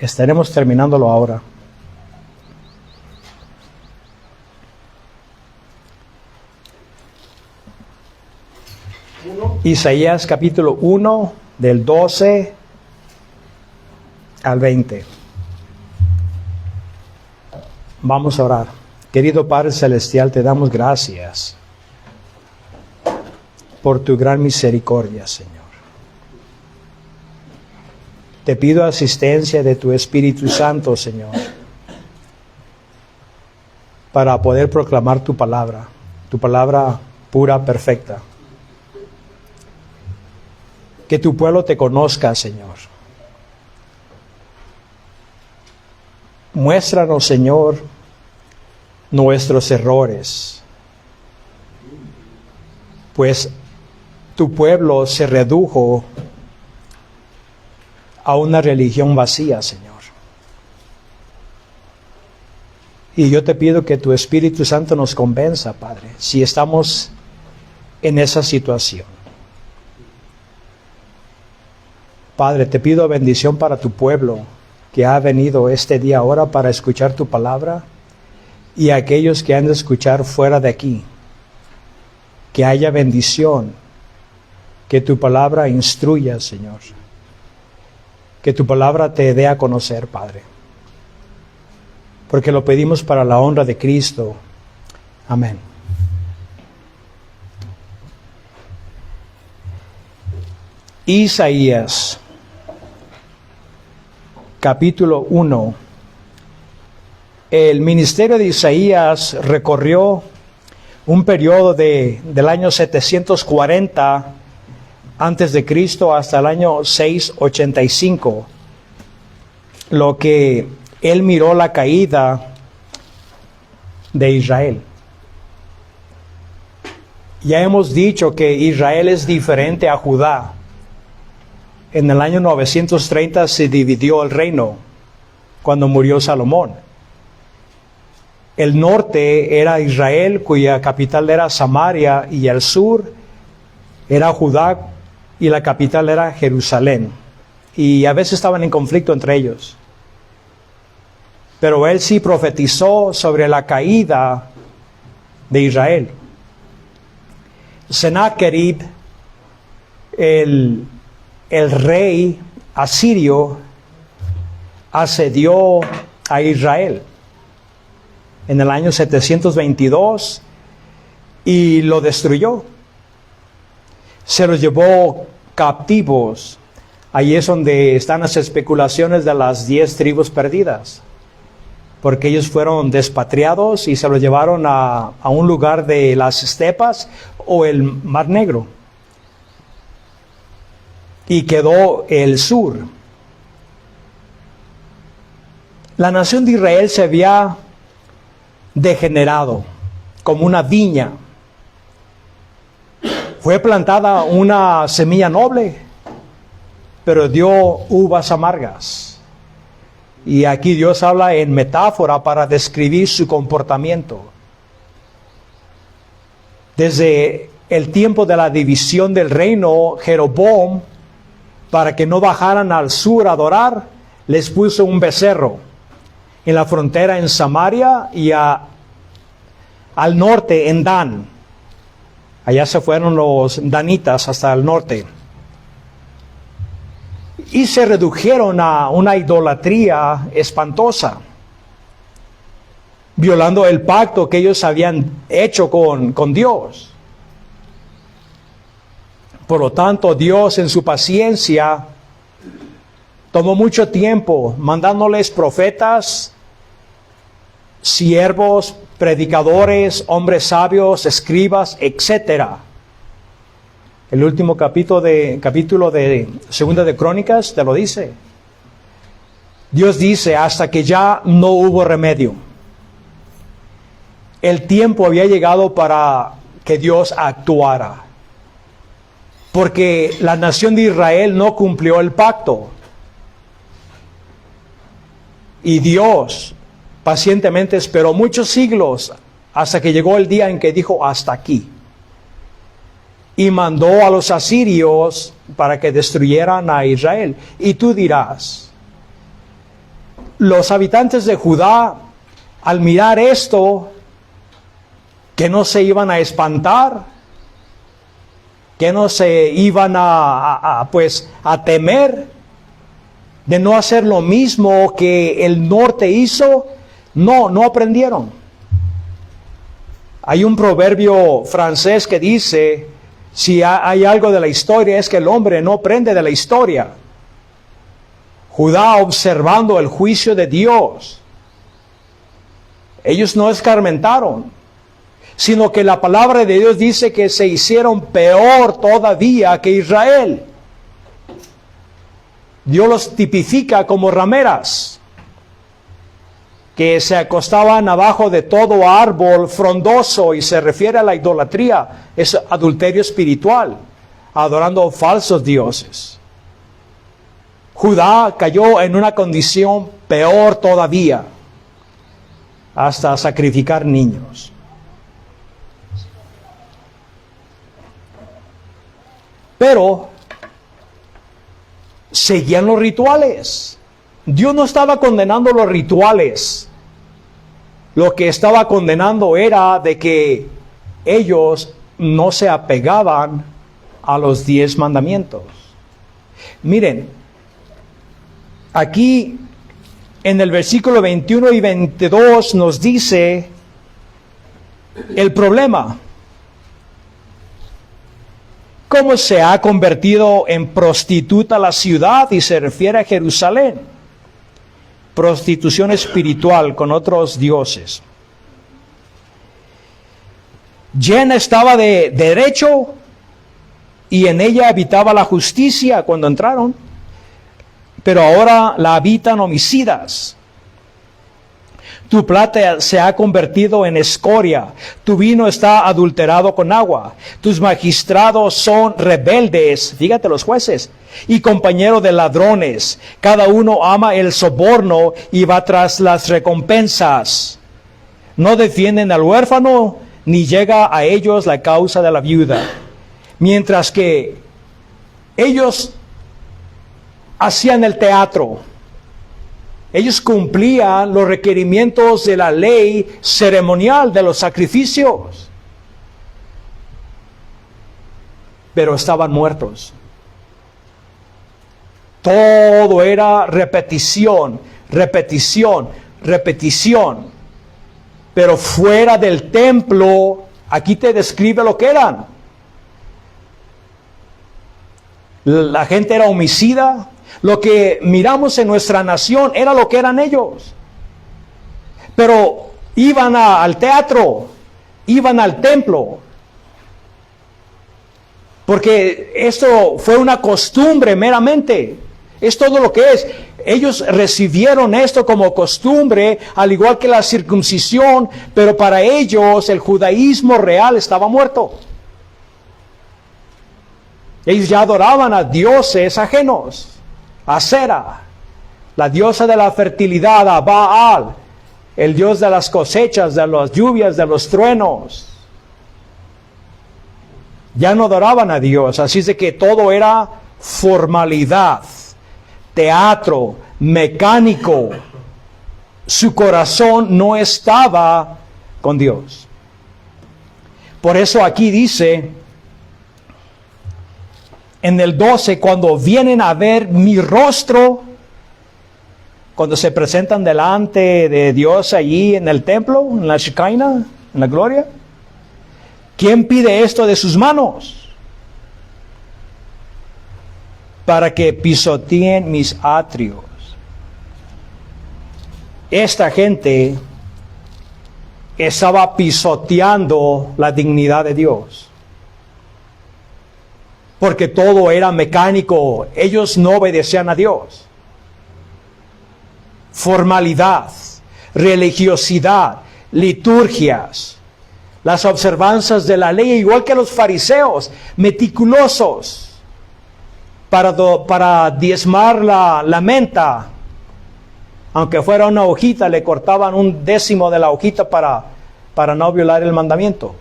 Estaremos terminándolo ahora. Isaías capítulo 1, del 12 al 20. Vamos a orar. Querido Padre Celestial, te damos gracias por tu gran misericordia, Señor. Te pido asistencia de tu Espíritu Santo, Señor, para poder proclamar tu palabra pura, perfecta. Que tu pueblo te conozca, Señor. Muéstranos, Señor, nuestros errores, pues tu pueblo se redujo a una religión vacía, Señor. Y yo te pido que tu Espíritu Santo nos convenza, Padre, si estamos en esa situación. Padre, te pido bendición para tu pueblo que ha venido este día ahora para escuchar tu palabra, y a aquellos que han de escuchar fuera de aquí. Que haya bendición, que tu palabra instruya, Señor. Que tu palabra te dé a conocer, Padre. Porque lo pedimos para la honra de Cristo. Amén. Isaías, capítulo 1. El ministerio de Isaías recorrió un periodo del año 740 antes de Cristo hasta el año 685, lo que él miró la caída de Israel. Ya hemos dicho que Israel es diferente a Judá. En el año 930 se dividió el reino cuando murió Salomón. El norte era Israel, cuya capital era Samaria, y el sur era Judá, y la capital era Jerusalén. Y a veces estaban en conflicto entre ellos. Pero él sí profetizó sobre la caída de Israel. Sennacherib, el rey asirio, asedió a Israel en el año 722 y lo destruyó. Se los llevó captivos. Ahí es donde están las especulaciones de las 10 tribus perdidas, porque ellos fueron despatriados y se los llevaron a un lugar de las estepas o el Mar Negro, y quedó el sur. La nación de Israel se había degenerado como una viña. Fue plantada una semilla noble, pero dio uvas amargas. Y aquí Dios habla en metáfora para describir su comportamiento. Desde el tiempo de la división del reino, Jeroboam, para que no bajaran al sur a adorar, les puso un becerro en la frontera en Samaria y al norte en Dan. Allá se fueron los danitas hasta el norte. Y se redujeron a una idolatría espantosa, violando el pacto que ellos habían hecho con Dios. Por lo tanto, Dios en su paciencia tomó mucho tiempo mandándoles profetas, siervos, predicadores, hombres sabios, escribas, etc. El último capítulo de Segunda de Crónicas te lo dice. Dios dice, hasta que ya no hubo remedio. El tiempo había llegado para que Dios actuara, porque la nación de Israel no cumplió el pacto. Y Dios pacientemente esperó muchos siglos hasta que llegó el día en que dijo hasta aquí. Y mandó a los asirios para que destruyeran a Israel. Y tú dirás, los habitantes de Judá, al mirar esto, que no se iban a espantar, que no se iban a temer de no hacer lo mismo que el norte hizo, no aprendieron. Hay un proverbio francés que dice, si hay algo de la historia es que el hombre no aprende de la historia. Judá observando el juicio de Dios, ellos no escarmentaron, sino que la palabra de Dios dice que se hicieron peor todavía que Israel. Dios los tipifica como rameras, que se acostaban abajo de todo árbol frondoso, y se refiere a la idolatría, es adulterio espiritual, adorando falsos dioses. Judá cayó en una condición peor todavía, hasta sacrificar niños. Pero seguían los rituales. Dios no estaba condenando los rituales. Lo que estaba condenando era de que ellos no se apegaban a los 10 mandamientos. Miren, aquí en el versículo 21 y 22 nos dice el problema. ¿Cómo se ha convertido en prostituta la ciudad? Y se refiere a Jerusalén. Prostitución espiritual con otros dioses. Llena estaba de derecho y en ella habitaba la justicia cuando entraron, pero ahora la habitan homicidas. Tu plata se ha convertido en escoria, tu vino está adulterado con agua, tus magistrados son rebeldes, fíjate los jueces, y compañeros de ladrones, cada uno ama el soborno y va tras las recompensas. No defienden al huérfano, ni llega a ellos la causa de la viuda. Mientras que ellos hacían el teatro, ellos cumplían los requerimientos de la ley ceremonial de los sacrificios, pero estaban muertos. Todo era repetición, repetición, repetición. Pero fuera del templo, aquí te describe lo que eran. La gente era homicida. Lo que miramos en nuestra nación era lo que eran ellos. Pero iban al teatro, iban al templo. Porque esto fue una costumbre meramente. Es todo lo que es. Ellos recibieron esto como costumbre, al igual que la circuncisión, pero para ellos el judaísmo real estaba muerto. Ellos ya adoraban a dioses ajenos. A Sera, la diosa de la fertilidad, a Baal, el dios de las cosechas, de las lluvias, de los truenos. Ya no adoraban a Dios, así es de que todo era formalidad, teatro, mecánico. Su corazón no estaba con Dios. Por eso aquí dice en el 12, cuando vienen a ver mi rostro, cuando se presentan delante de Dios allí en el templo, en la Shekinah, en la gloria, ¿quién pide esto de sus manos? Para que pisoteen mis atrios. Esta gente estaba pisoteando la dignidad de Dios. Porque todo era mecánico. Ellos no obedecían a Dios. Formalidad, religiosidad, liturgias, las observanzas de la ley, igual que los fariseos, meticulosos, para diezmar la menta. Aunque fuera una hojita, le cortaban 1/10 de la hojita para no violar el mandamiento.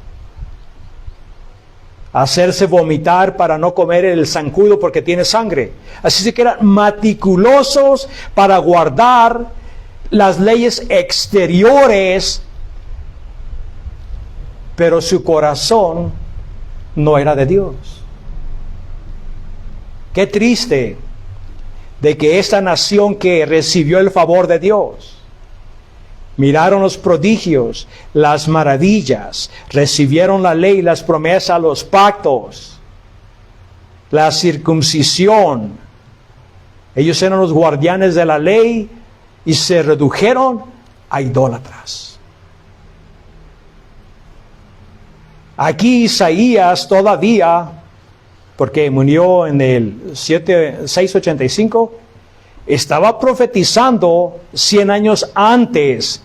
Hacerse vomitar para no comer el zancudo porque tiene sangre. Así que eran meticulosos para guardar las leyes exteriores, pero su corazón no era de Dios. Qué triste de que esta nación que recibió el favor de Dios, miraron los prodigios, las maravillas, recibieron la ley, las promesas, los pactos, la circuncisión. Ellos eran los guardianes de la ley y se redujeron a idólatras. Aquí Isaías todavía, porque murió en el 685, estaba profetizando 100 años antes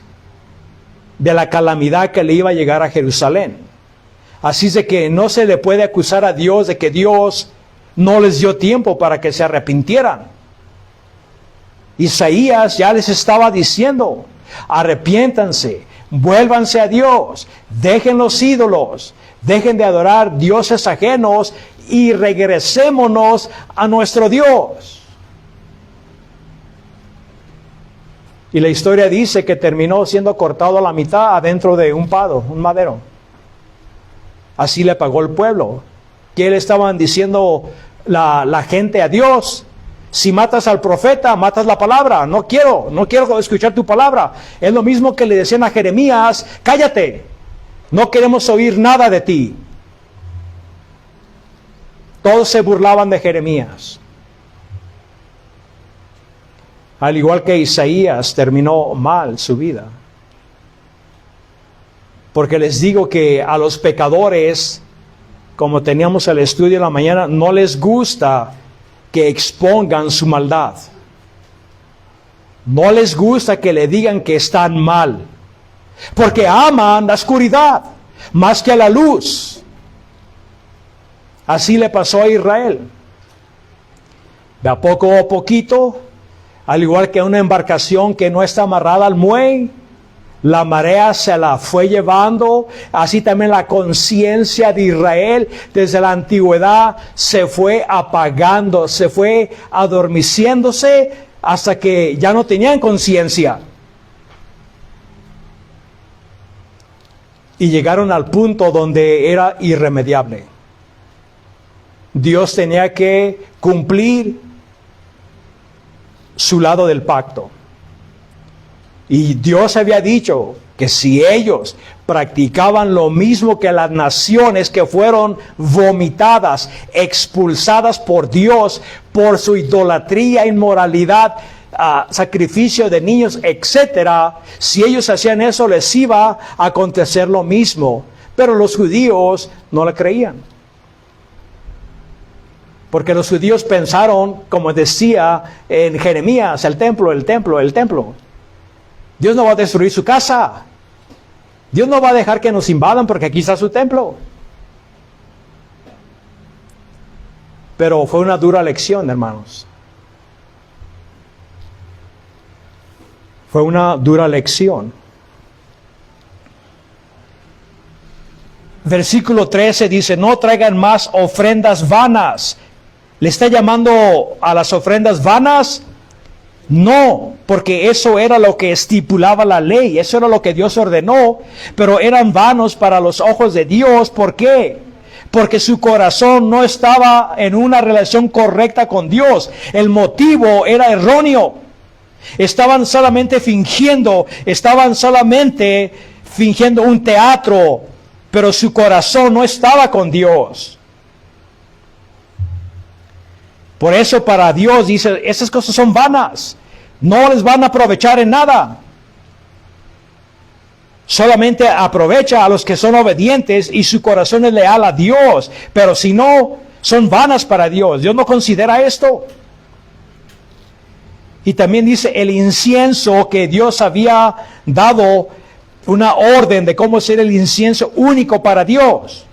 de la calamidad que le iba a llegar a Jerusalén. Así es de que no se le puede acusar a Dios de que Dios no les dio tiempo para que se arrepintieran. Isaías ya les estaba diciendo, arrepiéntanse, vuélvanse a Dios, dejen los ídolos, dejen de adorar dioses ajenos y regresémonos a nuestro Dios. Y la historia dice que terminó siendo cortado a la mitad adentro de un palo, un madero. Así le pagó el pueblo. ¿Qué le estaban diciendo la gente a Dios? Si matas al profeta, matas la palabra. No quiero escuchar tu palabra. Es lo mismo que le decían a Jeremías, cállate, no queremos oír nada de ti. Todos se burlaban de Jeremías. Al igual que Isaías terminó mal su vida. Porque les digo que a los pecadores, como teníamos el estudio en la mañana, no les gusta que expongan su maldad. No les gusta que le digan que están mal. Porque aman la oscuridad más que a la luz. Así le pasó a Israel. De a poco a poquito, al igual que una embarcación que no está amarrada al muelle, la marea se la fue llevando. Así también la conciencia de Israel desde la antigüedad se fue apagando, se fue adormeciéndose hasta que ya no tenían conciencia. Y llegaron al punto donde era irremediable. Dios tenía que cumplir su lado del pacto. Y Dios había dicho que si ellos practicaban lo mismo que las naciones que fueron vomitadas, expulsadas por Dios por su idolatría, inmoralidad, sacrificio de niños, etcétera, si ellos hacían eso les iba a acontecer lo mismo. Pero los judíos no le creían. Porque los judíos pensaron, como decía en Jeremías, el templo. Dios no va a destruir su casa. Dios no va a dejar que nos invadan porque aquí está su templo. Pero fue una dura lección, hermanos. Fue una dura lección. Versículo 13 dice, no traigan más ofrendas vanas. ¿Le está llamando a las ofrendas vanas? No, porque eso era lo que estipulaba la ley, eso era lo que Dios ordenó, pero eran vanos para los ojos de Dios. ¿Por qué? Porque su corazón no estaba en una relación correcta con Dios. El motivo era erróneo. Estaban solamente fingiendo un teatro, pero su corazón no estaba con Dios. Por eso para Dios dice, esas cosas son vanas, no les van a aprovechar en nada. Solamente aprovecha a los que son obedientes y su corazón es leal a Dios. Pero si no, son vanas para Dios. Dios no considera esto. Y también dice el incienso, que Dios había dado una orden de cómo ser el incienso único para Dios.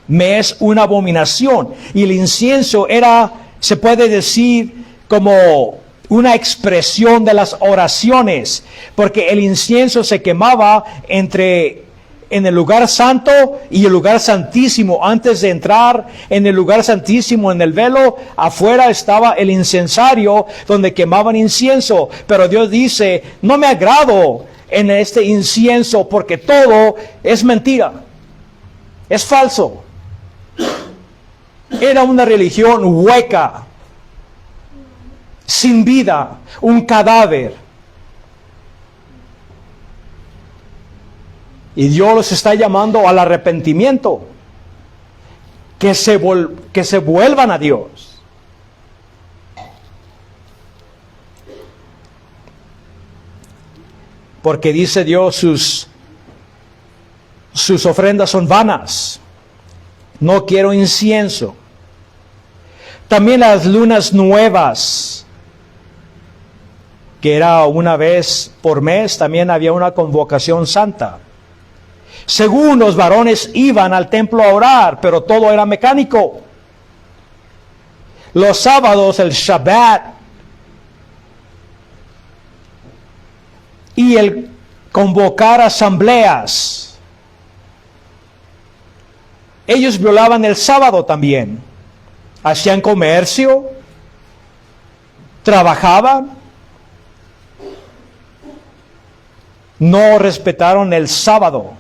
Me es una abominación. Y el incienso era, se puede decir, como una expresión de las oraciones, porque el incienso se quemaba entre en el lugar santo y el lugar santísimo. Antes de entrar en el lugar santísimo, en el velo, afuera estaba el incensario donde quemaban incienso. Pero Dios dice, no me agrado en este incienso porque todo es mentira, es falso. Era una religión hueca, sin vida, un cadáver. Y Dios los está llamando al arrepentimiento, que se vuelvan a Dios. Porque dice Dios, sus ofrendas son vanas. No quiero incienso. También las lunas nuevas, que era una vez por mes, también había una convocación santa. Según los varones iban al templo a orar, pero todo era mecánico. Los sábados, el Shabbat, y el convocar asambleas. Ellos violaban el sábado también. Hacían comercio, trabajaban, no respetaron el sábado.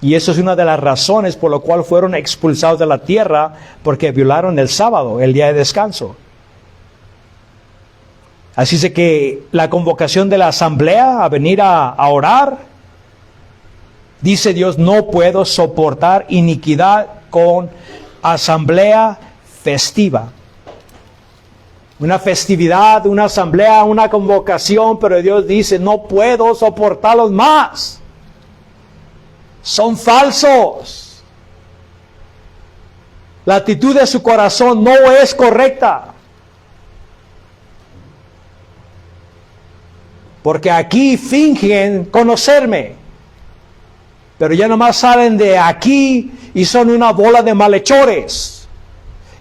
Y eso es una de las razones por lo cual fueron expulsados de la tierra, porque violaron el sábado, el día de descanso. Así es que la convocación de la asamblea a venir a orar, dice Dios, no puedo soportar iniquidad con asamblea festiva. Una festividad, una asamblea, una convocación, pero Dios dice, no puedo soportarlos más. Son falsos. La actitud de su corazón no es correcta. Porque aquí fingen conocerme, pero ya nomás salen de aquí y son una bola de malhechores,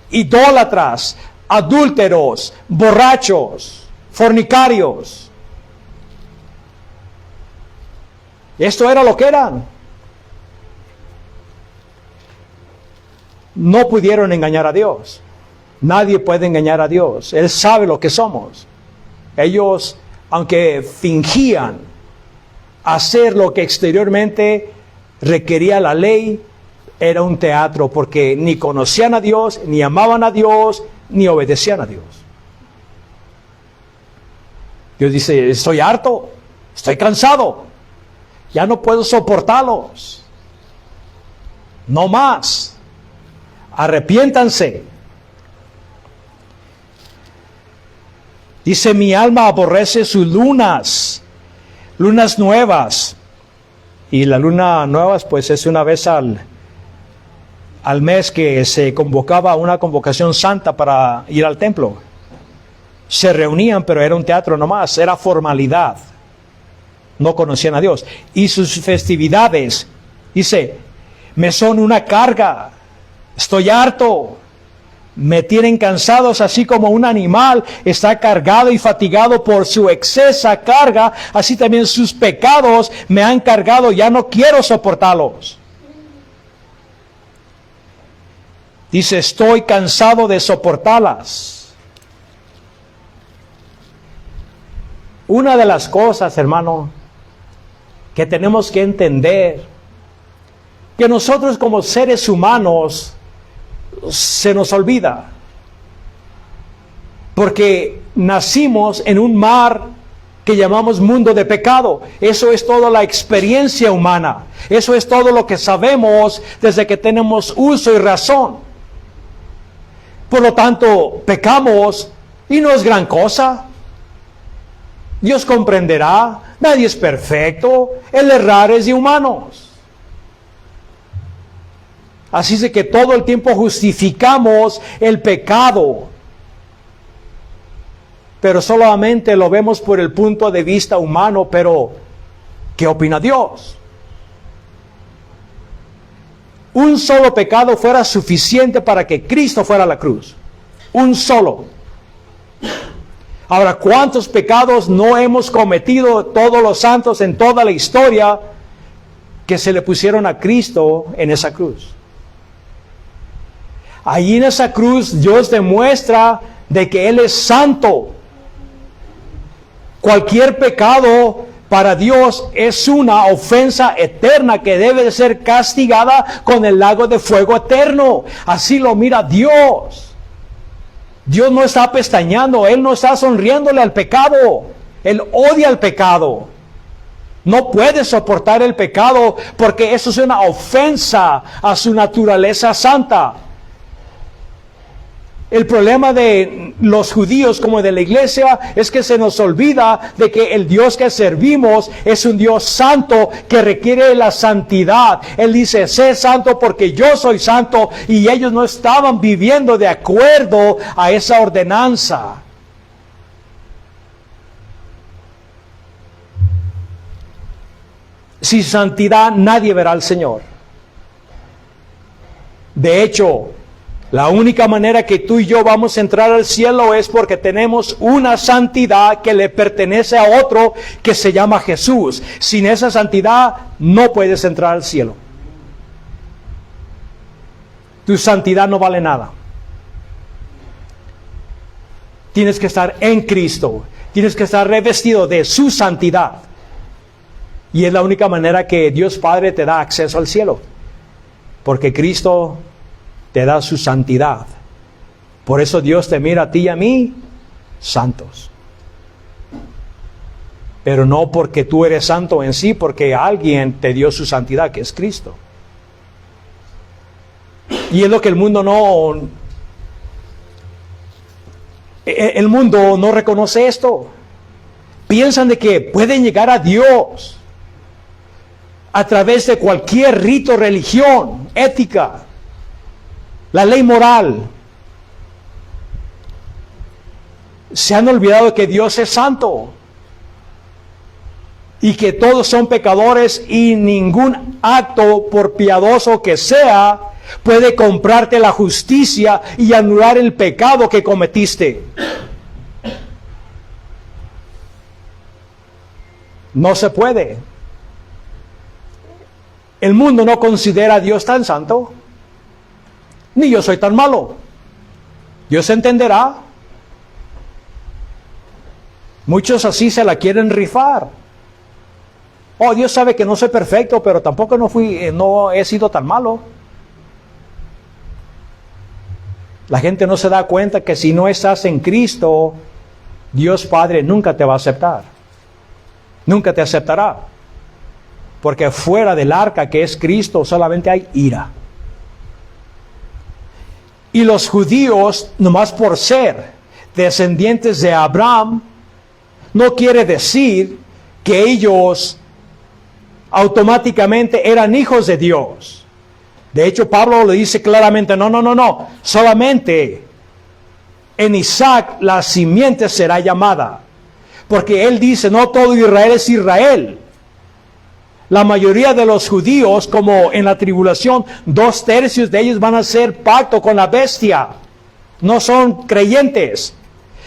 idólatras, adúlteros, borrachos, fornicarios. Esto era lo que eran. No pudieron engañar a Dios. Nadie puede engañar a Dios. Él sabe lo que somos. Ellos, aunque fingían hacer lo que exteriormente requería la ley, era un teatro, porque ni conocían a Dios, ni amaban a Dios, ni obedecían a Dios. Dios dice, estoy harto, estoy cansado, ya no puedo soportarlos. No más. Arrepiéntanse. Dice, mi alma aborrece sus lunas nuevas. Y la luna nuevas, pues es una vez al mes que se convocaba una convocación santa para ir al templo. Se reunían, pero era un teatro nomás, era formalidad. No conocían a Dios. Y sus festividades, dice, me son una carga. Estoy harto, me tienen cansados, así como un animal está cargado y fatigado por su excesa carga, así también sus pecados me han cargado, ya no quiero soportarlos. Dice, estoy cansado de soportarlas. Una de las cosas, hermano, que tenemos que entender, que nosotros como seres humanos, se nos olvida, porque nacimos en un mar que llamamos mundo de pecado. Eso es toda la experiencia humana, eso es todo lo que sabemos desde que tenemos uso y razón. Por lo tanto, pecamos y no es gran cosa. Dios comprenderá, nadie es perfecto, el errar es de humanos. Así es que todo el tiempo justificamos el pecado, pero solamente lo vemos por el punto de vista humano. Pero ¿qué opina Dios? Un solo pecado fuera suficiente para que Cristo fuera a la cruz. Un solo. Ahora, ¿cuántos pecados no hemos cometido todos los santos en toda la historia que se le pusieron a Cristo en esa cruz. Allí en esa cruz Dios demuestra de que Él es santo. Cualquier pecado para Dios es una ofensa eterna que debe de ser castigada con el lago de fuego eterno. Así lo mira Dios. Dios no está pestañeando, Él no está sonriéndole al pecado. Él odia el pecado. No puede soportar el pecado porque eso es una ofensa a su naturaleza santa. El problema de los judíos como de la iglesia es que se nos olvida de que el Dios que servimos es un Dios santo que requiere la santidad. Él dice, sé santo porque yo soy santo, y ellos no estaban viviendo de acuerdo a esa ordenanza. Sin santidad nadie verá al Señor. De hecho, la única manera que tú y yo vamos a entrar al cielo es porque tenemos una santidad que le pertenece a otro que se llama Jesús. Sin esa santidad no puedes entrar al cielo. Tu santidad no vale nada. Tienes que estar en Cristo. Tienes que estar revestido de su santidad. Y es la única manera que Dios Padre te da acceso al cielo. Porque Cristo te da su santidad. Por eso Dios te mira a ti y a mí santos. Pero no porque tú eres santo en sí, porque alguien te dio su santidad, que es Cristo. Y es lo que el mundo no reconoce esto. Piensan de que pueden llegar a Dios a través de cualquier rito, religión, ética, la ley moral. Se han olvidado que Dios es santo y que todos son pecadores, y ningún acto, por piadoso que sea, puede comprarte la justicia y anular el pecado que cometiste. No se puede. El mundo no considera a Dios tan santo. Ni yo soy tan malo. Dios entenderá. Muchos así se la quieren rifar. Oh, Dios sabe que no soy perfecto, pero tampoco no he sido tan malo. La gente no se da cuenta que si no estás en Cristo, Dios Padre nunca te va a aceptar. Nunca te aceptará. Porque fuera del arca que es Cristo solamente hay ira. Y los judíos, nomás por ser descendientes de Abraham, no quiere decir que ellos automáticamente eran hijos de Dios. De hecho, Pablo le dice claramente, no. Solamente en Isaac la simiente será llamada. Porque él dice, no todo Israel es Israel. La mayoría de los judíos, como en la tribulación, 2/3 de ellos van a hacer pacto con la bestia. No son creyentes.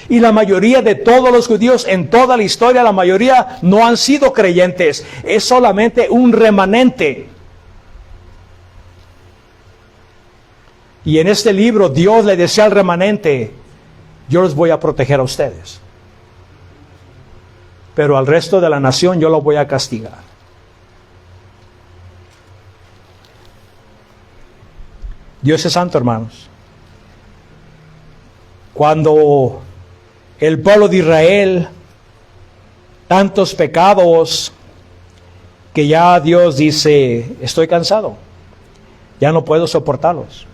Y la mayoría de todos los judíos en toda la historia, la mayoría no han sido creyentes. Es solamente un remanente. Y en este libro Dios le decía al remanente, yo los voy a proteger a ustedes. Pero al resto de la nación yo los voy a castigar. Dios es santo, hermanos. Cuando el pueblo de Israel, tantos pecados, que ya Dios dice, estoy cansado, ya no puedo soportarlos.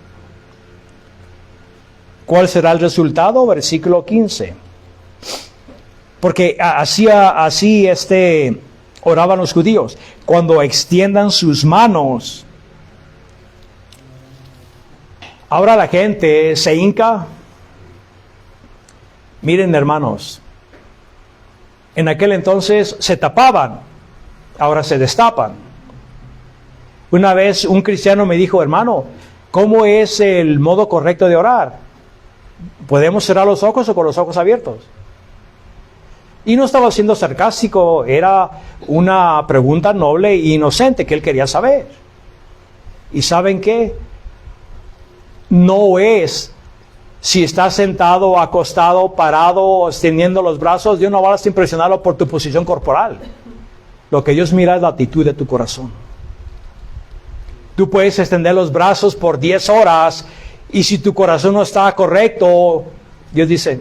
¿Cuál será el resultado? Versículo 15. Porque así oraban los judíos. Cuando extiendan sus manos. Ahora la gente se hinca. Miren, hermanos, en aquel entonces se tapaban, ahora se destapan. Una vez un cristiano me dijo, hermano, ¿cómo es el modo correcto de orar? ¿Podemos cerrar los ojos o con los ojos abiertos? Y no estaba siendo sarcástico, era una pregunta noble e inocente que él quería saber. ¿Y saben qué? No es si estás sentado, acostado, parado, extendiendo los brazos. Dios no va a impresionarlo por tu posición corporal. Lo que Dios mira es la actitud de tu corazón. Tú puedes extender los brazos por 10 horas y si tu corazón no está correcto, Dios dice,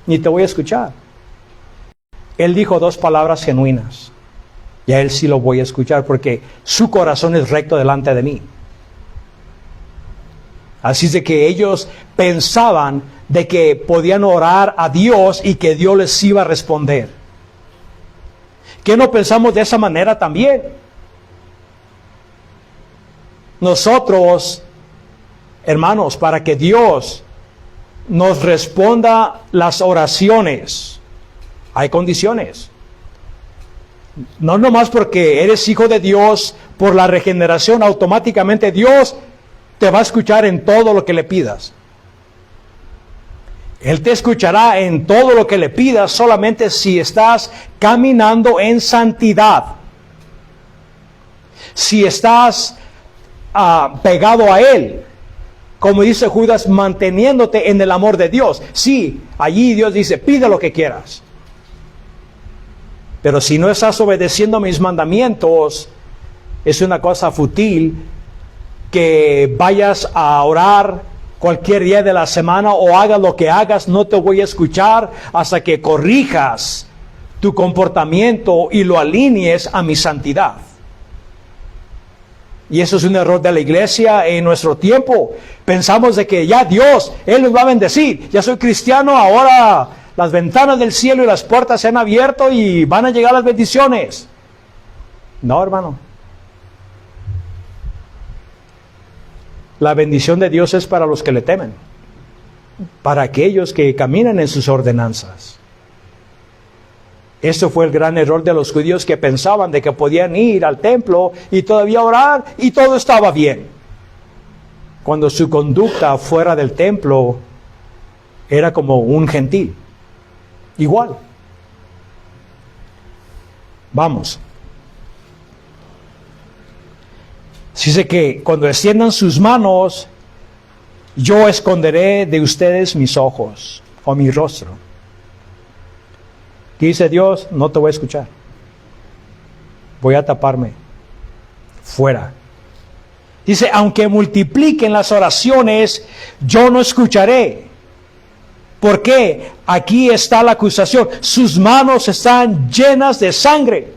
ni te voy a escuchar. Él dijo 2 palabras genuinas y a él sí lo voy a escuchar porque su corazón es recto delante de mí. Así es de que ellos pensaban de que podían orar a Dios y que Dios les iba a responder. ¿Qué no pensamos de esa manera también? Nosotros, hermanos, para que Dios nos responda las oraciones, hay condiciones. No nomás porque eres hijo de Dios por la regeneración, automáticamente Dios te va a escuchar en todo lo que le pidas. Él te escuchará en todo lo que le pidas solamente si estás caminando en santidad. Si estás pegado a Él, como dice Judas, manteniéndote en el amor de Dios. Sí, allí Dios dice, pide lo que quieras. Pero si no estás obedeciendo mis mandamientos, es una cosa fútil que vayas a orar cualquier día de la semana o hagas lo que hagas, no te voy a escuchar hasta que corrijas tu comportamiento y lo alinees a mi santidad. Y eso es un error de la iglesia en nuestro tiempo. Pensamos de que ya Dios, Él nos va a bendecir. Ya soy cristiano, ahora las ventanas del cielo y las puertas se han abierto y van a llegar las bendiciones. No, hermano. La bendición de Dios es para los que le temen, para aquellos que caminan en sus ordenanzas. Esto fue el gran error de los judíos que pensaban de que podían ir al templo y todavía orar y todo estaba bien. Cuando su conducta fuera del templo era como un gentil. Igual. Vamos. Dice que cuando extiendan sus manos, yo esconderé de ustedes mis ojos o mi rostro. Dice Dios, no te voy a escuchar. Voy a taparme. Fuera. Dice, aunque multipliquen las oraciones, yo no escucharé. ¿Por qué? Aquí está la acusación. Sus manos están llenas de sangre.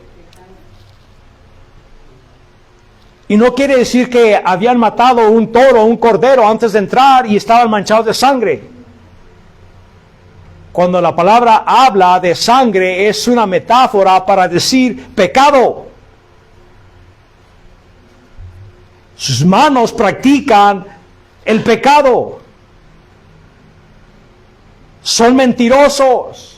Y no quiere decir que habían matado un toro o un cordero antes de entrar y estaban manchados de sangre. Cuando la palabra habla de sangre es una metáfora para decir pecado. Sus manos practican el pecado. Son mentirosos.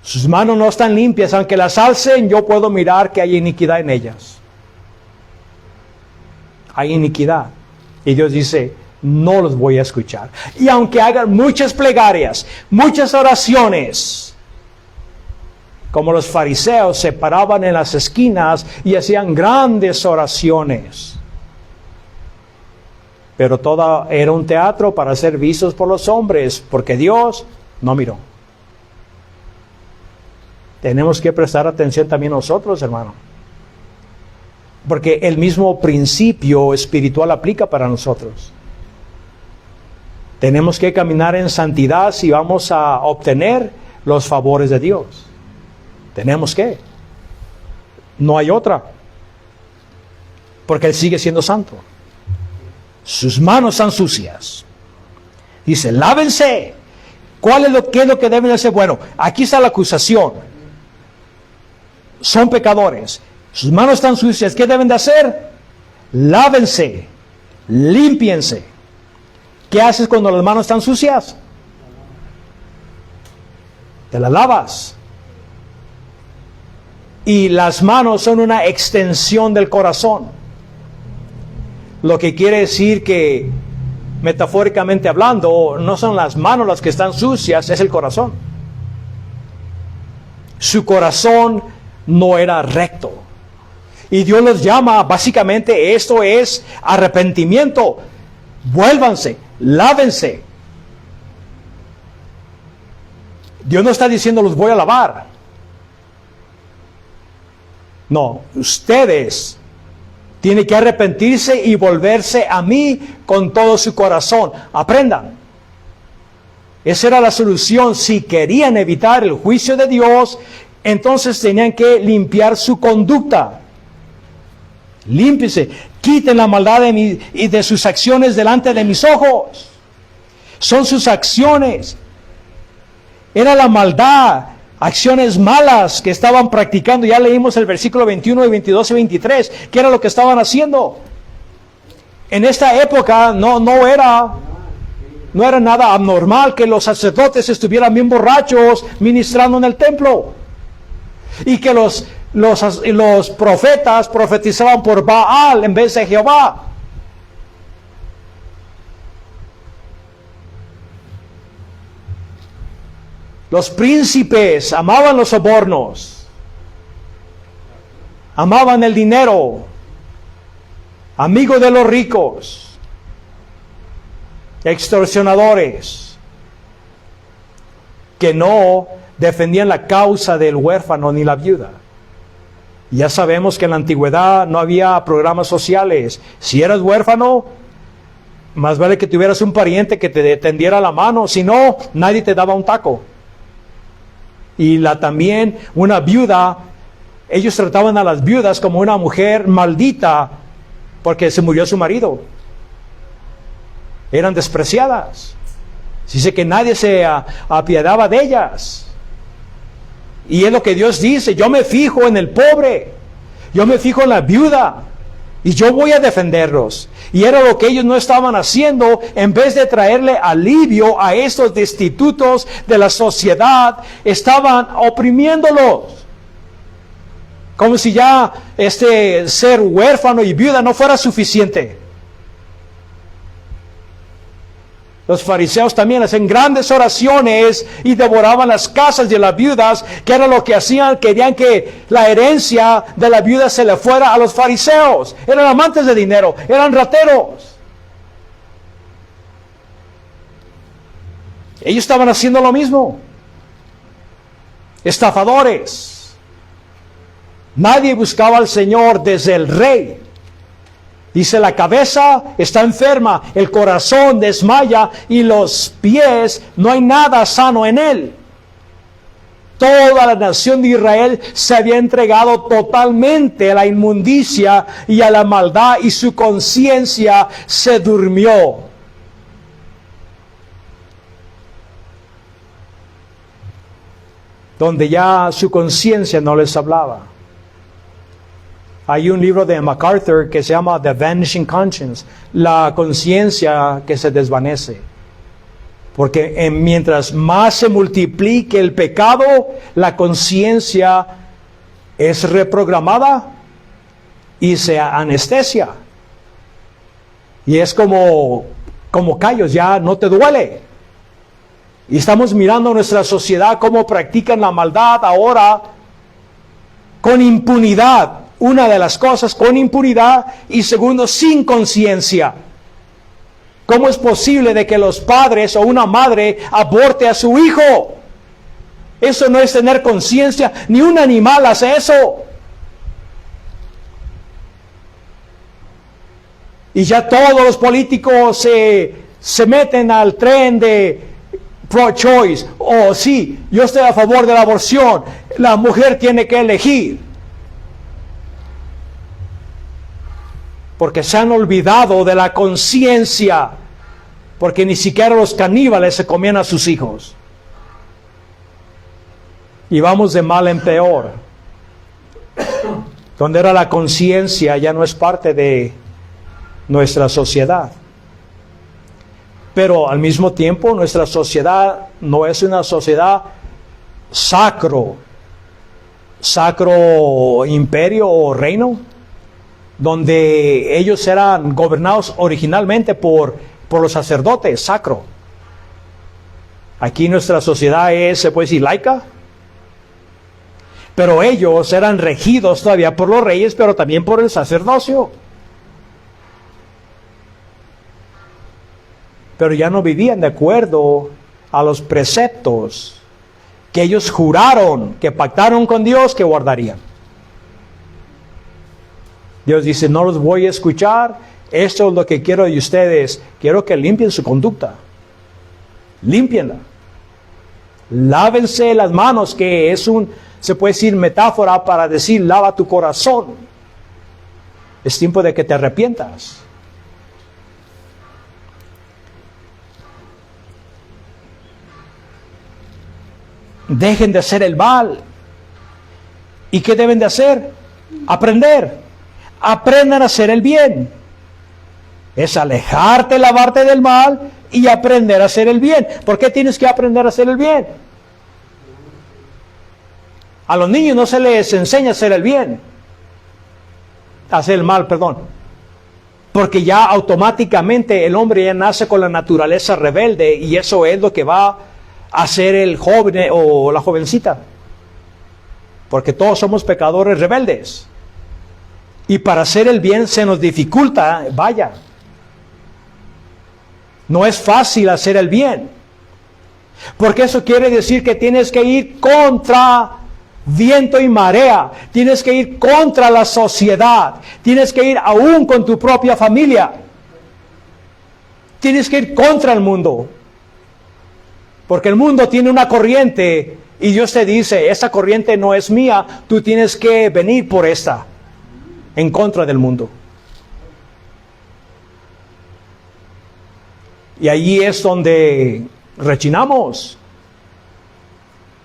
Sus manos no están limpias, aunque las alcen, yo puedo mirar que hay iniquidad en ellas. Hay iniquidad. Y Dios dice, no los voy a escuchar. Y aunque hagan muchas plegarias, muchas oraciones, como los fariseos se paraban en las esquinas y hacían grandes oraciones, pero todo era un teatro para ser vistos por los hombres, porque Dios no miró. Tenemos que prestar atención también nosotros, hermano. Porque el mismo principio espiritual aplica para nosotros. Tenemos que caminar en santidad si vamos a obtener los favores de Dios. Tenemos que. No hay otra. Porque Él sigue siendo santo. Sus manos están sucias. Dice, lávense. ¿Qué es lo que deben hacer? Bueno, aquí está la acusación. Son pecadores. Sus manos están sucias. ¿Qué deben de hacer? Lávense. Límpiense. ¿Qué haces cuando las manos están sucias? Te las lavas. Y las manos son una extensión del corazón. Lo que quiere decir que metafóricamente hablando, no son las manos las que están sucias, es el corazón. Su corazón no era recto. Y Dios los llama, básicamente esto es arrepentimiento. Vuélvanse, lávense. Dios no está diciendo los voy a lavar. No, ustedes tienen que arrepentirse y volverse a mí con todo su corazón. Aprendan. Esa era la solución. Si querían evitar el juicio de Dios, entonces tenían que limpiar su conducta. Límpiese, quiten la maldad y de sus acciones delante de mis ojos. Son sus acciones. Era la maldad, acciones malas que estaban practicando. Ya leímos el versículo 21 y 22 y 23. ¿Qué era lo que estaban haciendo? En esta época no era nada abnormal que los sacerdotes estuvieran bien borrachos ministrando en el templo. Y que los profetas profetizaban por Baal en vez de Jehová. Los príncipes amaban los sobornos, amaban el dinero, amigos de los ricos, extorsionadores, que no defendían la causa del huérfano ni la viuda. Ya sabemos que en la antigüedad no había programas sociales. Si eras huérfano, más vale que tuvieras un pariente que te tendiera la mano, si no, nadie te daba un taco. Y también una viuda, ellos trataban a las viudas como una mujer maldita porque se murió su marido. Eran despreciadas. Dice que nadie se apiadaba de ellas. Y es lo que Dios dice, yo me fijo en el pobre, yo me fijo en la viuda, y yo voy a defenderlos. Y era lo que ellos no estaban haciendo. En vez de traerle alivio a estos destitutos de la sociedad, estaban oprimiéndolos. Como si ya ser huérfano y viuda no fuera suficiente. Los fariseos también hacen grandes oraciones y devoraban las casas de las viudas, que era lo que hacían. Querían que la herencia de la viuda se le fuera a los fariseos. Eran amantes de dinero, eran rateros. Ellos estaban haciendo lo mismo. Estafadores. Nadie buscaba al Señor desde el rey. Dice, la cabeza está enferma, el corazón desmaya y los pies, no hay nada sano en él. Toda la nación de Israel se había entregado totalmente a la inmundicia y a la maldad, y su conciencia se durmió. Donde ya su conciencia no les hablaba. Hay un libro de MacArthur que se llama The Vanishing Conscience, la conciencia que se desvanece. Porque mientras más se multiplique el pecado, la conciencia es reprogramada y se anestesia. Y es como callos, ya no te duele. Y estamos mirando nuestra sociedad cómo practican la maldad ahora con impunidad. Una de las cosas, con impunidad, y segundo, sin conciencia. ¿Cómo es posible de que los padres o una madre aborte a su hijo? Eso no es tener conciencia, ni un animal hace eso. Y ya todos los políticos se meten al tren de pro-choice. Oh, sí, yo estoy a favor de la aborción. La mujer tiene que elegir. Porque se han olvidado de la conciencia. Porque ni siquiera los caníbales se comían a sus hijos. Y vamos de mal en peor. Donde era la conciencia ya no es parte de nuestra sociedad. Pero al mismo tiempo nuestra sociedad no es una sociedad sacro imperio o reino, donde ellos eran gobernados originalmente por por los sacerdotes, sacro. Aquí nuestra sociedad es, se puede decir, laica. Pero ellos eran regidos todavía por los reyes, pero también por el sacerdocio. Pero ya no vivían de acuerdo a los preceptos que ellos juraron, que pactaron con Dios que guardarían. Dios dice, no los voy a escuchar, esto es lo que quiero de ustedes, quiero que limpien su conducta. Límpienla. Lávense las manos, que es se puede decir metáfora para decir, lava tu corazón. Es tiempo de que te arrepientas. Dejen de hacer el mal. ¿Y qué deben de hacer? Aprender. Aprendan a hacer el bien. Es alejarte, lavarte del mal y aprender a hacer el bien. ¿Por qué tienes que aprender a hacer el bien? A los niños no se les enseña a hacer el bien. A hacer el mal, perdón. Porque ya automáticamente el hombre ya nace con la naturaleza rebelde y eso es lo que va a hacer el joven o la jovencita. Porque todos somos pecadores rebeldes. Y para hacer el bien se nos dificulta, vaya. No es fácil hacer el bien. Porque eso quiere decir que tienes que ir contra viento y marea. Tienes que ir contra la sociedad. Tienes que ir aún con tu propia familia. Tienes que ir contra el mundo. Porque el mundo tiene una corriente y Dios te dice, esa corriente no es mía, tú tienes que venir por esta, en contra del mundo. Y allí es donde rechinamos.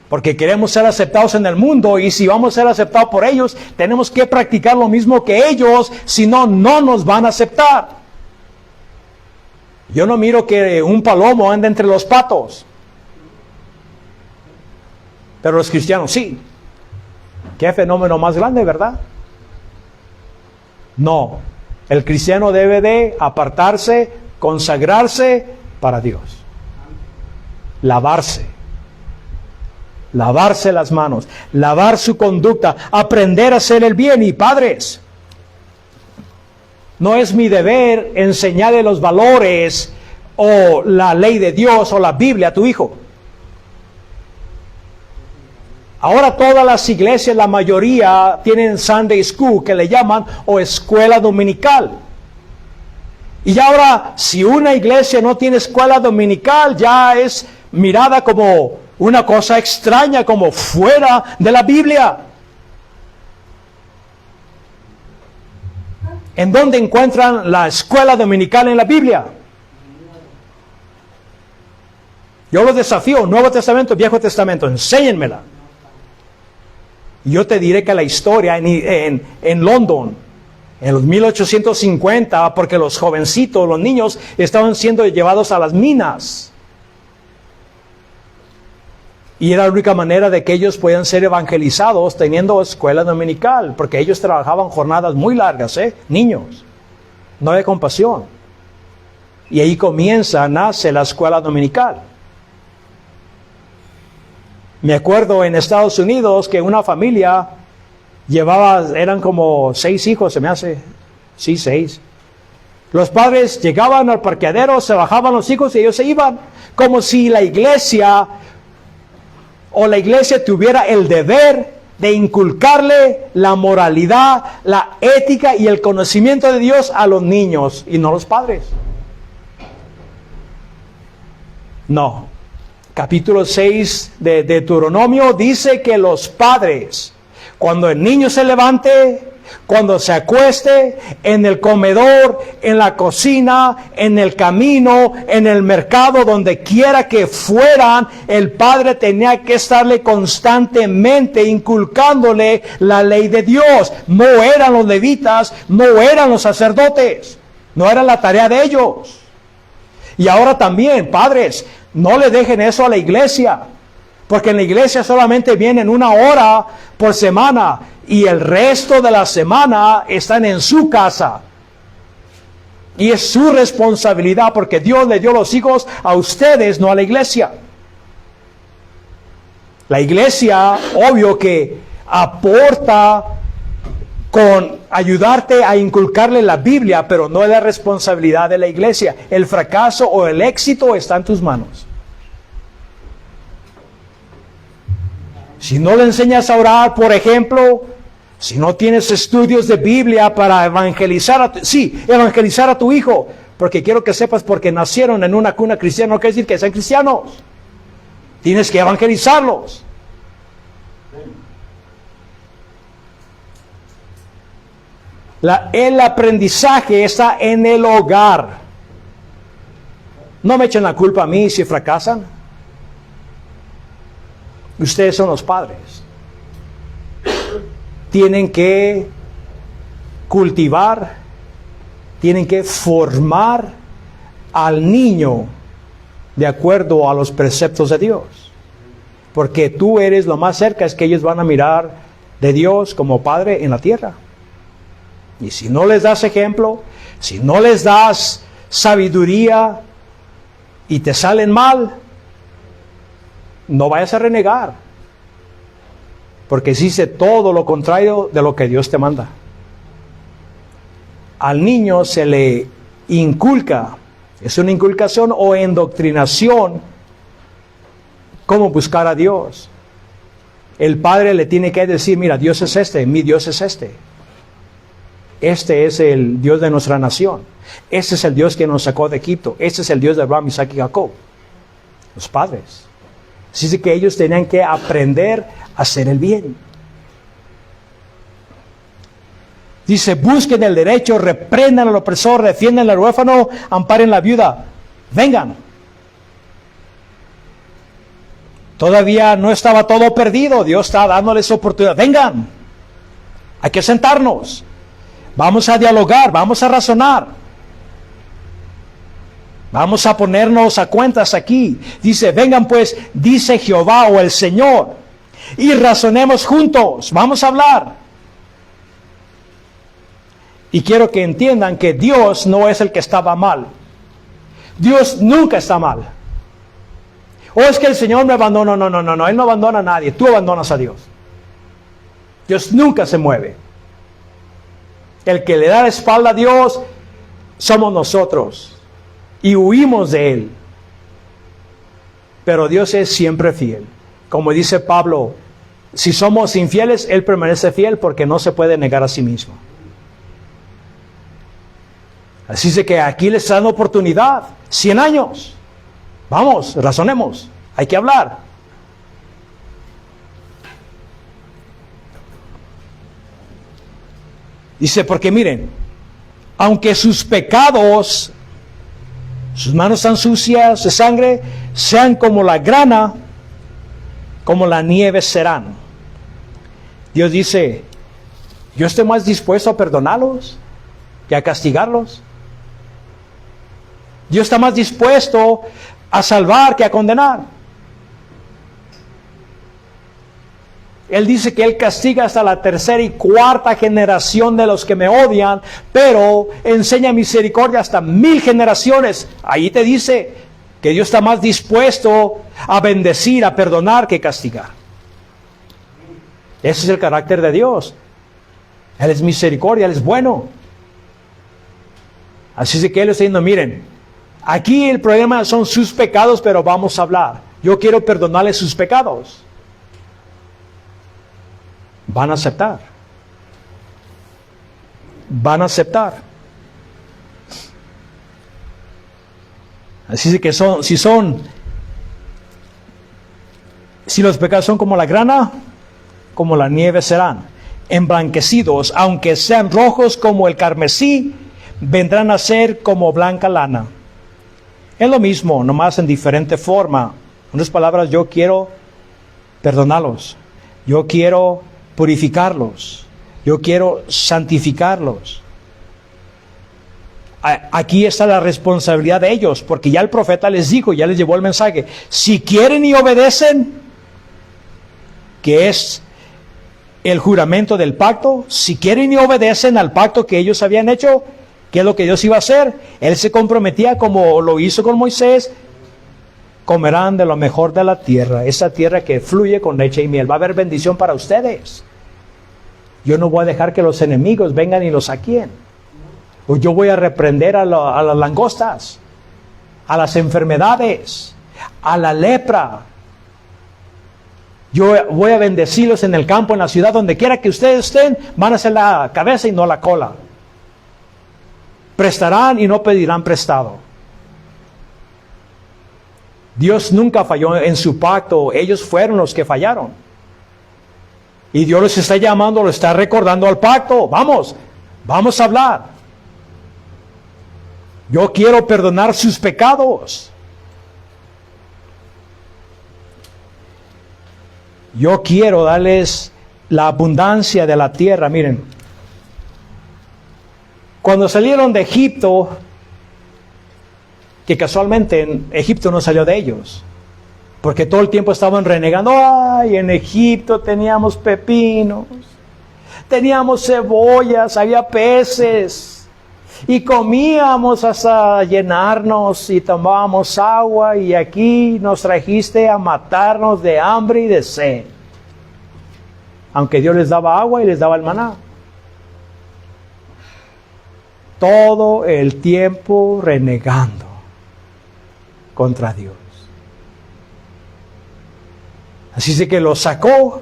Porque queremos ser aceptados en el mundo y si vamos a ser aceptados por ellos, tenemos que practicar lo mismo que ellos, si no, no nos van a aceptar. Yo no miro que un palomo ande entre los patos. Pero los cristianos sí. Qué fenómeno más grande, ¿verdad? No. El cristiano debe de apartarse, consagrarse para Dios. Lavarse las manos, lavar su conducta, aprender a hacer el bien. Y padres, no es mi deber enseñarle los valores o la ley de Dios o la Biblia a tu hijo. Ahora todas las iglesias, la mayoría, tienen Sunday School, que le llaman, o escuela dominical. Y ahora, si una iglesia no tiene escuela dominical, ya es mirada como una cosa extraña, como fuera de la Biblia. ¿En dónde encuentran la escuela dominical en la Biblia? Yo los desafío, Nuevo Testamento, Viejo Testamento, enséñenmela. Y yo te diré que la historia en London, en los 1850, porque los jovencitos, los niños, estaban siendo llevados a las minas. Y era la única manera de que ellos puedan ser evangelizados teniendo escuela dominical, porque ellos trabajaban jornadas muy largas, niños. No hay compasión. Y ahí nace la escuela dominical. Me acuerdo en Estados Unidos que una familia eran como 6 hijos, se me hace, sí, 6. Los padres llegaban al parqueadero, se bajaban los hijos y ellos se iban, como si la iglesia tuviera el deber de inculcarle la moralidad, la ética y el conocimiento de Dios a los niños y no los padres. No. Capítulo 6 de Deuteronomio dice que los padres, cuando el niño se levante, cuando se acueste, en el comedor, en la cocina, en el camino, en el mercado, donde quiera que fueran, el padre tenía que estarle constantemente inculcándole la ley de Dios. No eran los levitas, no eran los sacerdotes, no era la tarea de ellos. Y ahora también, padres, no le dejen eso a la iglesia, porque en la iglesia solamente vienen 1 hora por semana y el resto de la semana están en su casa. Y es su responsabilidad porque Dios le dio los hijos a ustedes, no a la iglesia. La iglesia, obvio que aporta con ayudarte a inculcarle la Biblia, pero no es la responsabilidad de la iglesia. El fracaso o el éxito está en tus manos. Si no le enseñas a orar, por ejemplo, si no tienes estudios de Biblia para evangelizar evangelizar a tu hijo, porque quiero que sepas, porque nacieron en una cuna cristiana, no quiere decir que sean cristianos. Tienes que evangelizarlos. El aprendizaje está en el hogar. No me echen la culpa a mí si fracasan. Ustedes son los padres. Tienen que cultivar, tienen que formar al niño de acuerdo a los preceptos de Dios. Porque tú eres lo más cerca, es que ellos van a mirar de Dios como Padre en la tierra. Y si no les das ejemplo, si no les das sabiduría y te salen mal, no vayas a renegar. Porque dice todo lo contrario de lo que Dios te manda. Al niño se le inculca, es una inculcación o endoctrinación, cómo buscar a Dios. El padre le tiene que decir, mira, Dios es este, mi Dios es este. Este es el Dios de nuestra nación. Este es el Dios que nos sacó de Egipto. Este es el Dios de Abraham, Isaac y Jacob. Los padres. Así que ellos tenían que aprender a hacer el bien. Dice, busquen el derecho, reprendan al opresor, defiendan al huérfano, amparen la viuda. Vengan. Todavía no estaba todo perdido. Dios está dándoles oportunidad. Vengan. Hay que sentarnos. Vamos a dialogar, vamos a razonar. Vamos a ponernos a cuentas aquí. Dice, vengan pues, dice Jehová o el Señor, y razonemos juntos. Vamos a hablar. Y quiero que entiendan que Dios no es el que estaba mal. Dios nunca está mal. O es que el Señor me abandonó. No, Él no abandona a nadie. Tú abandonas a Dios. Dios nunca se mueve. El que le da la espalda a Dios somos nosotros. Y huimos de Él. Pero Dios es siempre fiel. Como dice Pablo, si somos infieles, Él permanece fiel porque no se puede negar a sí mismo. Así es que aquí les dan oportunidad. 100 años. Vamos, razonemos. Hay que hablar. Dice, porque miren, aunque sus pecados, sus manos están sucias de sangre, sean como la grana, como la nieve serán. Dios dice, yo estoy más dispuesto a perdonarlos que a castigarlos. Dios está más dispuesto a salvar que a condenar. Él dice que Él castiga hasta la tercera y cuarta generación de los que me odian, pero enseña misericordia hasta 1000 generaciones. Ahí te dice que Dios está más dispuesto a bendecir, a perdonar que castigar. Ese es el carácter de Dios. Él es misericordia, Él es bueno. Así es que Él está diciendo, miren, aquí el problema son sus pecados, pero vamos a hablar. Yo quiero perdonarles sus pecados. Van a aceptar. Van a aceptar. Así que si los pecados son como la grana, como la nieve serán. Emblanquecidos, aunque sean rojos como el carmesí, vendrán a ser como blanca lana. Es lo mismo, nomás en diferente forma. En otras palabras, yo quiero perdonarlos. Yo quiero purificarlos. Yo quiero santificarlos. Aquí está la responsabilidad de ellos, porque ya el profeta les dijo, ya les llevó el mensaje. Si quieren y obedecen, que es el juramento del pacto, si quieren y obedecen al pacto que ellos habían hecho, ¿Qué es lo que Dios iba a hacer? Él se comprometía, como lo hizo con Moisés: comerán de lo mejor de la tierra, esa tierra que fluye con leche y miel. Va a haber bendición para ustedes. Yo no voy a dejar que los enemigos vengan y los saquen. O yo voy a reprender a las langostas, a las enfermedades, a la lepra. Yo voy a bendecirlos en el campo, en la ciudad, donde quiera que ustedes estén. Van a ser la cabeza y no la cola. Prestarán y no pedirán prestado. Dios nunca falló en su pacto. Ellos fueron los que fallaron. Y Dios les está llamando, lo está recordando al pacto. Vamos a hablar. Yo quiero perdonar sus pecados. Yo quiero darles la abundancia de la tierra. Miren, cuando salieron de Egipto, que casualmente en Egipto no salió de ellos, porque todo el tiempo estaban renegando. Ay, en Egipto teníamos pepinos, teníamos cebollas, había peces, y comíamos hasta llenarnos y tomábamos agua, y aquí nos trajiste a matarnos de hambre y de sed. Aunque Dios les daba agua y les daba el maná. Todo el tiempo renegando contra Dios. Así es que los sacó,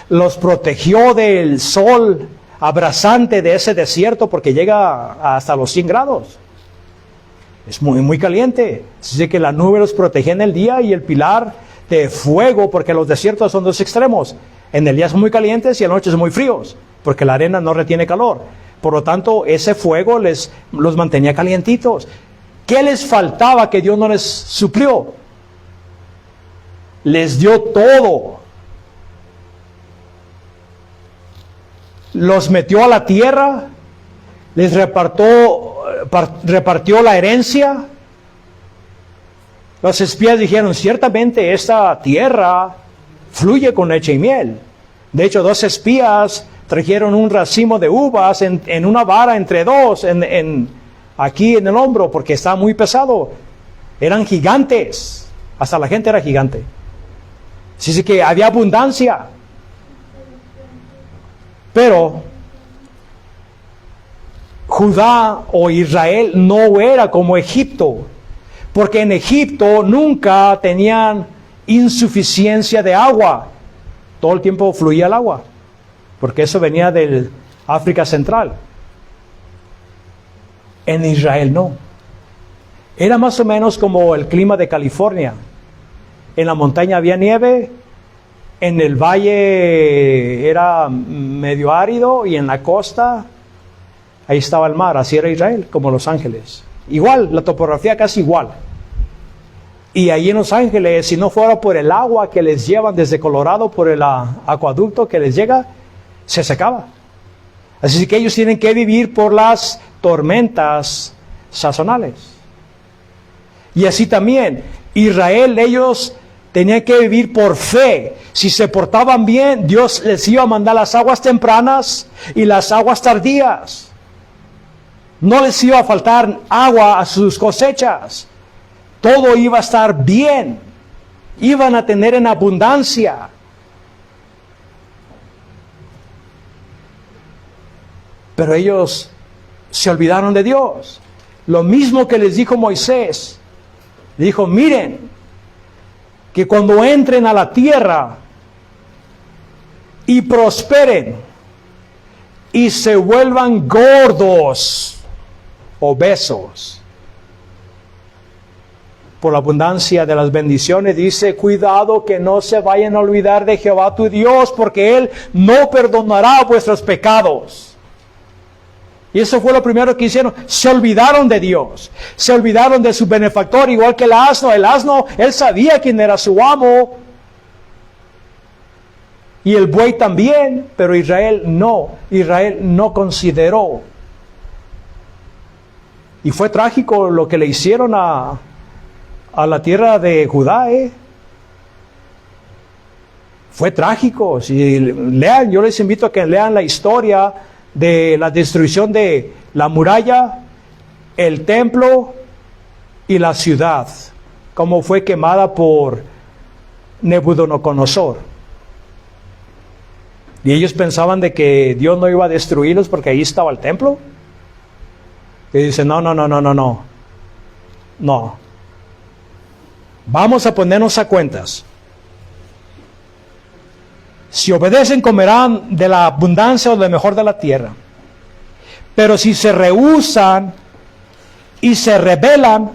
los protegió del sol abrasante de ese desierto, porque llega hasta los 100 grados. Es muy caliente. Así es que la nube los protegía en el día y el pilar de fuego, porque los desiertos son dos extremos. En el día son muy calientes y en la noche son muy fríos, porque la arena no retiene calor. Por lo tanto, ese fuego los mantenía calientitos. ¿Qué les faltaba que Dios no les suplió? Les dio todo. Los metió a la tierra, les repartió la herencia. Los espías dijeron: ciertamente esta tierra fluye con leche y miel. De hecho, 2 espías trajeron un racimo de uvas en una vara entre dos, aquí en el hombro, porque estaba muy pesado. Eran gigantes, hasta la gente era gigante. Así que había abundancia. Pero Judá o Israel no era como Egipto, porque en Egipto nunca tenían insuficiencia de agua. Todo el tiempo fluía el agua, porque eso venía del África Central. En Israel no. Era más o menos como el clima de California. En la montaña había nieve, en el valle era medio árido, y en la costa ahí estaba el mar. Así era Israel, como Los Ángeles. Igual, la topografía casi igual. Y ahí en Los Ángeles, si no fuera por el agua que les llevan desde Colorado, por el acueducto que les llega, se secaba. Así que ellos tienen que vivir por las tormentas sazonales. Y así también, Israel, ellos tenían que vivir por fe. Si se portaban bien, Dios les iba a mandar las aguas tempranas y las aguas tardías. No les iba a faltar agua a sus cosechas. Todo iba a estar bien. Iban a tener en abundancia. Pero ellos se olvidaron de Dios. Lo mismo que les dijo Moisés. Le dijo: miren, que cuando entren a la tierra y prosperen y se vuelvan gordos, obesos, por la abundancia de las bendiciones, dice: cuidado que no se vayan a olvidar de Jehová tu Dios, porque Él no perdonará vuestros pecados. Y eso fue lo primero que hicieron. Se olvidaron de Dios. Se olvidaron de su benefactor, igual que el asno. El asno, él sabía quién era su amo. Y el buey también, pero Israel no. Israel no consideró. Y fue trágico lo que le hicieron a la tierra de Judá. Fue trágico. Si lean, yo les invito a que lean la historia de la destrucción de la muralla el templo y la ciudad, como fue quemada por Nabucodonosor. Y ellos pensaban de que Dios no iba a destruirlos porque ahí estaba el templo. Y dicen, no. Vamos a ponernos a cuentas. Si obedecen, comerán de la abundancia o de lo mejor de la tierra. Pero si se rehúsan y se rebelan,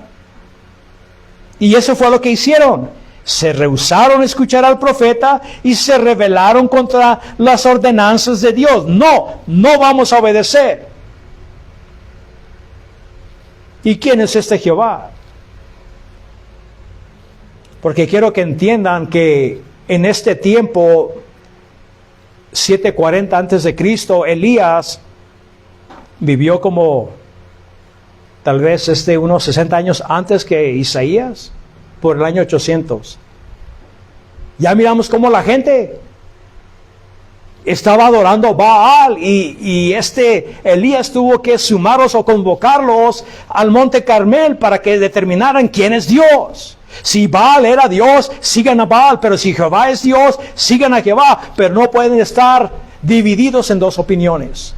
y eso fue lo que hicieron, se rehusaron a escuchar al profeta y se rebelaron contra las ordenanzas de Dios. No vamos a obedecer. ¿Y quién es este Jehová? Porque quiero que entiendan que en este tiempo, 740 antes de Cristo, Elías vivió como tal vez unos 60 años antes que Isaías, por el año 800. Ya miramos cómo la gente estaba adorando a Baal y Elías tuvo que sumarlos o convocarlos al monte Carmel para que determinaran quién es Dios. Si Baal era Dios, sigan a Baal, pero si Jehová es Dios, sigan a Jehová, pero no pueden estar divididos en dos opiniones.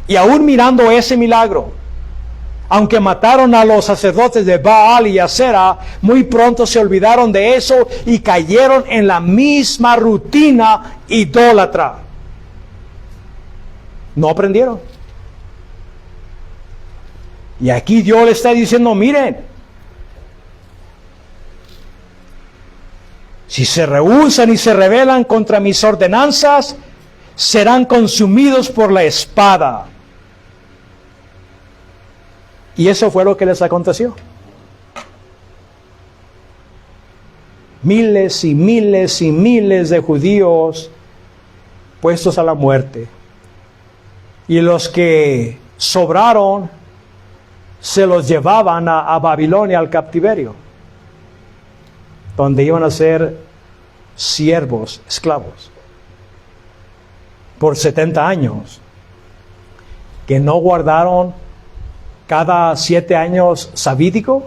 Y aún mirando ese milagro, aunque mataron a los sacerdotes de Baal y Asera, muy pronto se olvidaron de eso y cayeron en la misma rutina idólatra. No aprendieron. Y aquí Dios le está diciendo, miren, si se rehúsan y se rebelan contra mis ordenanzas, serán consumidos por la espada. Y eso fue lo que les aconteció. Miles y miles y miles de judíos puestos a la muerte. Y los que sobraron se los llevaban a Babilonia, al cautiverio, donde iban a ser siervos, esclavos, por 70 años, que no guardaron cada 7 años sabático.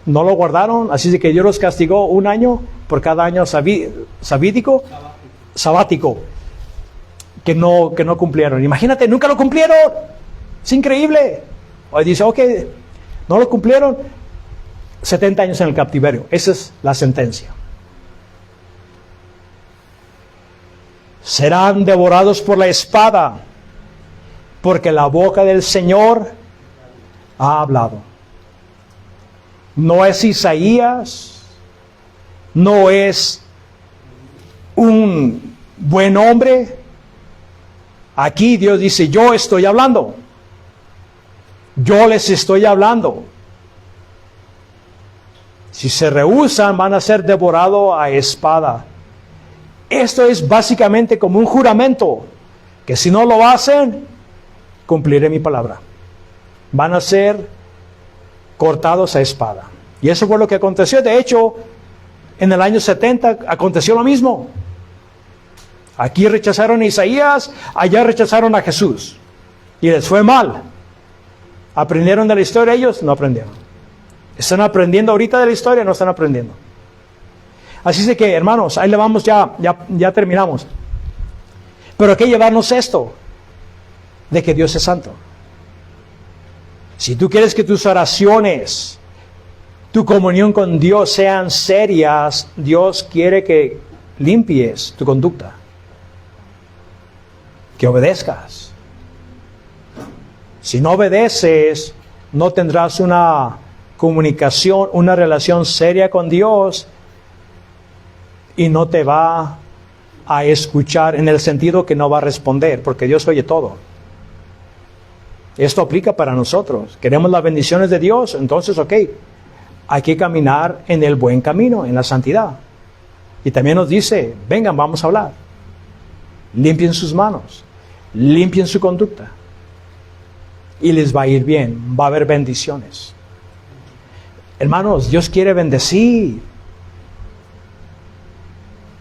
No lo guardaron, así de que Dios los castigó 1 año por cada año sabático, que no cumplieron. Imagínate, nunca lo cumplieron. Es increíble. Hoy dice, ok, no lo cumplieron, 70 años en el cautiverio. Esa es la sentencia. Serán devorados por la espada, porque la boca del Señor ha hablado. No es Isaías, no es un buen hombre. Aquí Dios dice, yo estoy hablando. Yo les estoy hablando. Si se rehúsan, van a ser devorados a espada. Esto es básicamente como un juramento, que si no lo hacen, cumpliré mi palabra. Van a ser cortados a espada. Y eso fue lo que aconteció. De hecho, en el año 70 aconteció lo mismo. Aquí rechazaron a Isaías, allá rechazaron a Jesús. Y les fue mal. ¿Aprendieron de la historia ellos? No aprendieron. ¿Están aprendiendo ahorita de la historia? No están aprendiendo. Así es que, hermanos, ahí le vamos, ya terminamos. Pero hay que llevarnos esto, de que Dios es santo. Si tú quieres que tus oraciones, tu comunión con Dios sean serias, Dios quiere que limpies tu conducta, que obedezcas. Si no obedeces, no tendrás una comunicación, una relación seria con Dios, y no te va a escuchar en el sentido que no va a responder, porque Dios oye todo. Esto aplica para nosotros. Queremos las bendiciones de Dios, entonces, ok, hay que caminar en el buen camino, en la santidad. Y también nos dice, vengan, vamos a hablar. Limpien sus manos, limpien su conducta. Y les va a ir bien, va a haber bendiciones. Hermanos, Dios quiere bendecir.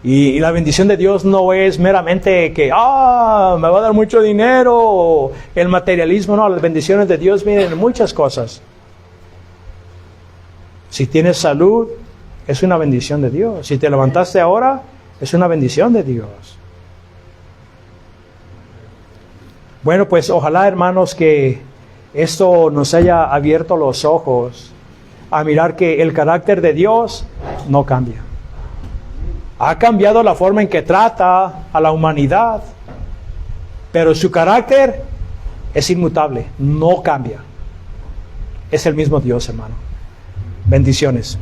Y la bendición de Dios no es meramente que, me va a dar mucho dinero, o el materialismo, no, las bendiciones de Dios vienen en muchas cosas. Si tienes salud, es una bendición de Dios. Si te levantaste ahora, es una bendición de Dios. Bueno, pues ojalá, hermanos, que esto nos haya abierto los ojos a mirar que el carácter de Dios no cambia. Ha cambiado la forma en que trata a la humanidad, pero su carácter es inmutable, no cambia. Es el mismo Dios, hermano. Bendiciones.